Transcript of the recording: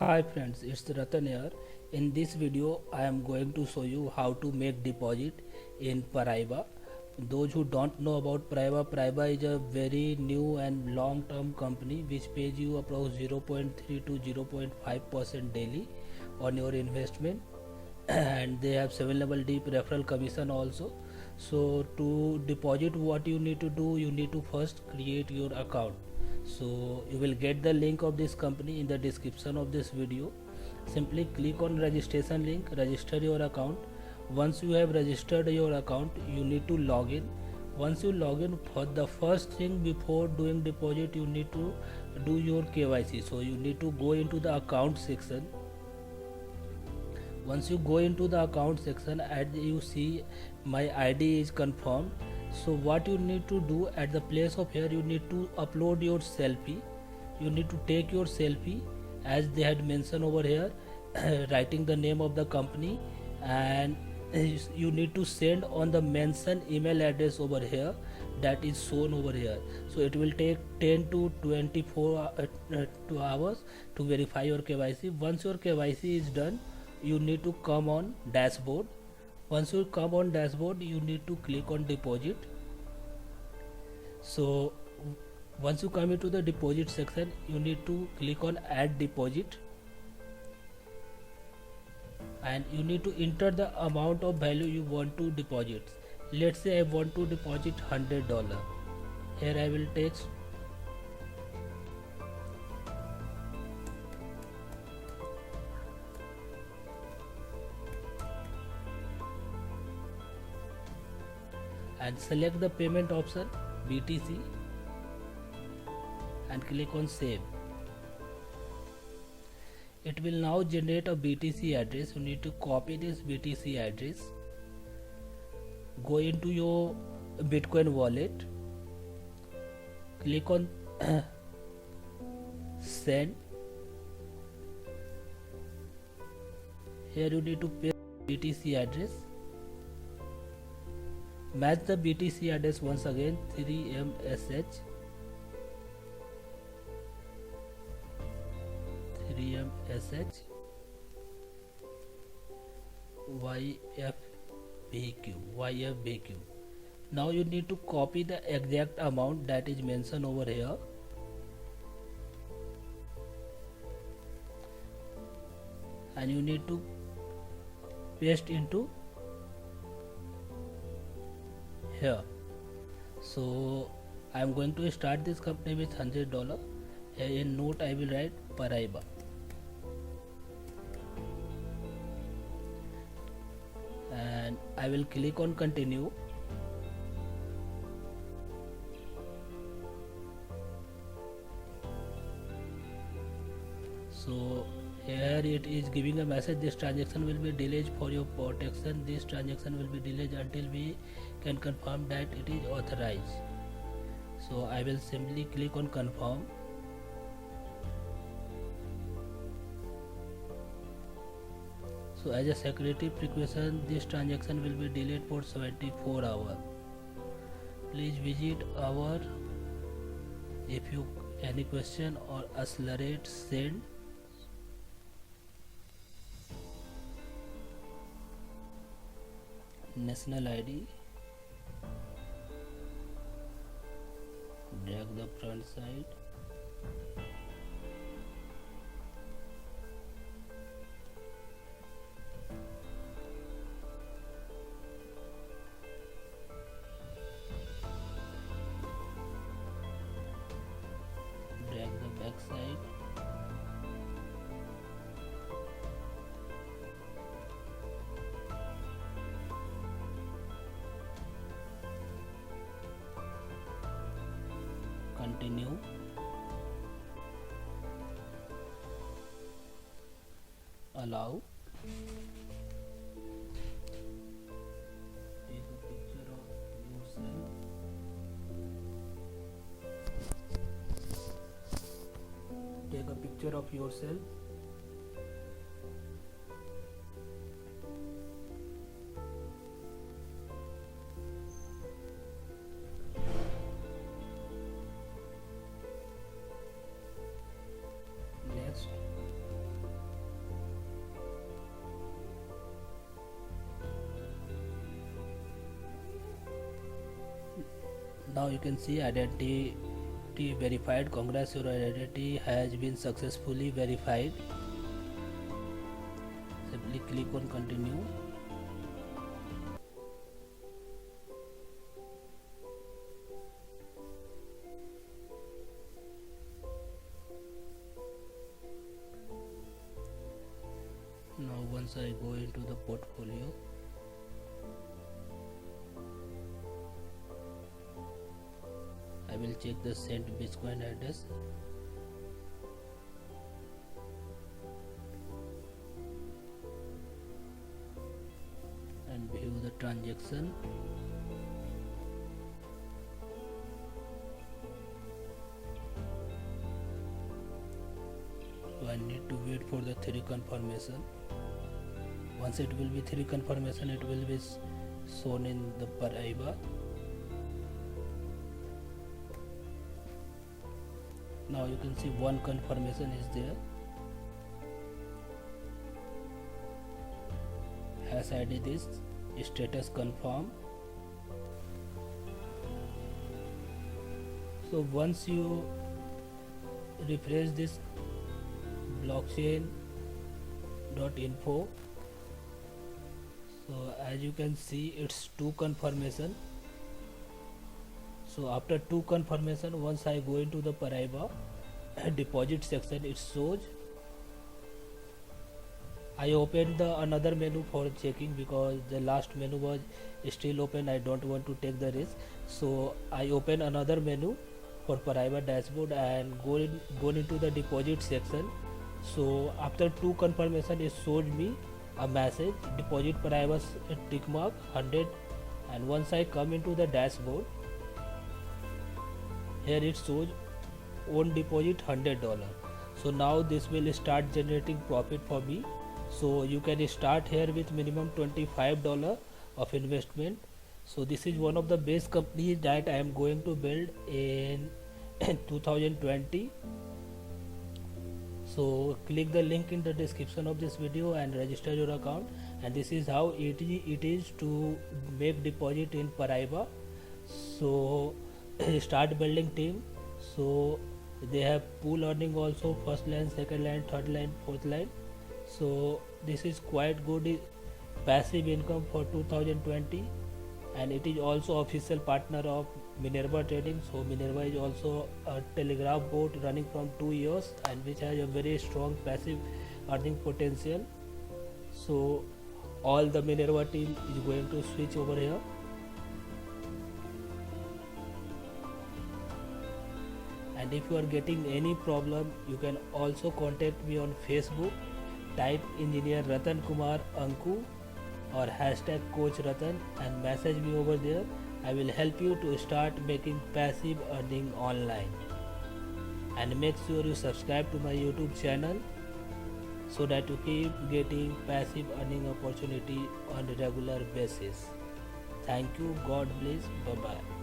Hi friends, it's Ratan here. In this video, I am going to show you how to make deposit in Paraiba. Those who don't know about Paraiba is a very new and long-term company which pays you approx 0.3 to 0.5% daily on your investment, and they have 7 level deep referral commission also. So to deposit, what you need to do, you need to first create your account. So you will get the link of this company in the description of this video. Simply click on registration link, register your account. Once you have registered your account, you need to log in. Once you log in, for the first thing before doing deposit, you need to do your KYC. So you need to go into the account section. Once you go into the account section, as you see my ID is confirmed. So what you need to do, at the place of here, you need to upload your selfie. You need to take your selfie as they had mentioned over here, writing the name of the company, and you need to send on the mentioned email address over here that is shown over here. So it will take 10 to 24 hours to verify your KYC. Once your KYC is done, you need to come on dashboard. Once you come on dashboard, you need to click on deposit. So once you come into the deposit section, you need to click on add deposit, and you need to enter the amount of value you want to deposit. Let's say I want to deposit $100. Here I will text and select the payment option BTC and click on save. It will now generate a BTC address. You need to copy this BTC address, go into your Bitcoin wallet, click on send. Here you need to paste BTC address, match the BTC address once again, 3MSH 3MSH YFBQ. Now you need to copy the exact amount that is mentioned over here, and you need to paste into here. So I am going to start this company with $100. In note I will write Paraiba, and I will click on continue. So here it is giving a message, this transaction will be delayed. For your protection, this transaction will be delayed until we can confirm that it is authorized. So I will simply click on confirm. So as a security precaution, this transaction will be delayed for 74 hours. Please visit our, if you any question or accelerate send. National ID, drag the front side, drag the back side, continue. Allow. Take a picture of yourself. Take a picture of yourself. Now you can see identity verified. Congrats, your identity has been successfully verified. Simply click on continue. Now once I go into the portfolio, I will check the sent Bitcoin address. And view the transaction. So I need to wait for the 3 confirmation. Once it will be 3 confirmation, it will be shown in the Paraiba. Now you can see 1 confirmation is there. Hash ID this, status confirm. So once you refresh this blockchain.info, so as you can see it's 2 confirmation. So after 2 confirmation, once I go into the Paraiba deposit section, it shows. I opened the another menu for checking because the last menu was still open. I don't want to take the risk, so I open another menu for Paraiba dashboard and go into the deposit section. So after 2 confirmation, it showed me a message deposit Paraiba tick mark 100, and once I come into the dashboard, here it shows own deposit $100. So now this will start generating profit for me. So you can start here with minimum $25 of investment. So this is one of the best companies that I am going to build in 2020. So click the link in the description of this video and register your account. And this is how it is to make deposit in Paraiba. So start building team. So they have pool earning also, first line, second line, third line, fourth line. So this is quite good passive income for 2020, and it is also official partner of Minerva Trading. So Minerva is also a Telegraph bot running from 2 years and which has a very strong passive earning potential. So all the Minerva team is going to switch over here. And if you are getting any problem, you can also contact me on Facebook. Type engineer Ratan Kumar Anku or hashtag coach Ratan and message me over there. I will help you to start making passive earning online. And make sure you subscribe to my YouTube channel so that you keep getting passive earning opportunity on a regular basis. Thank you. God bless. Bye bye.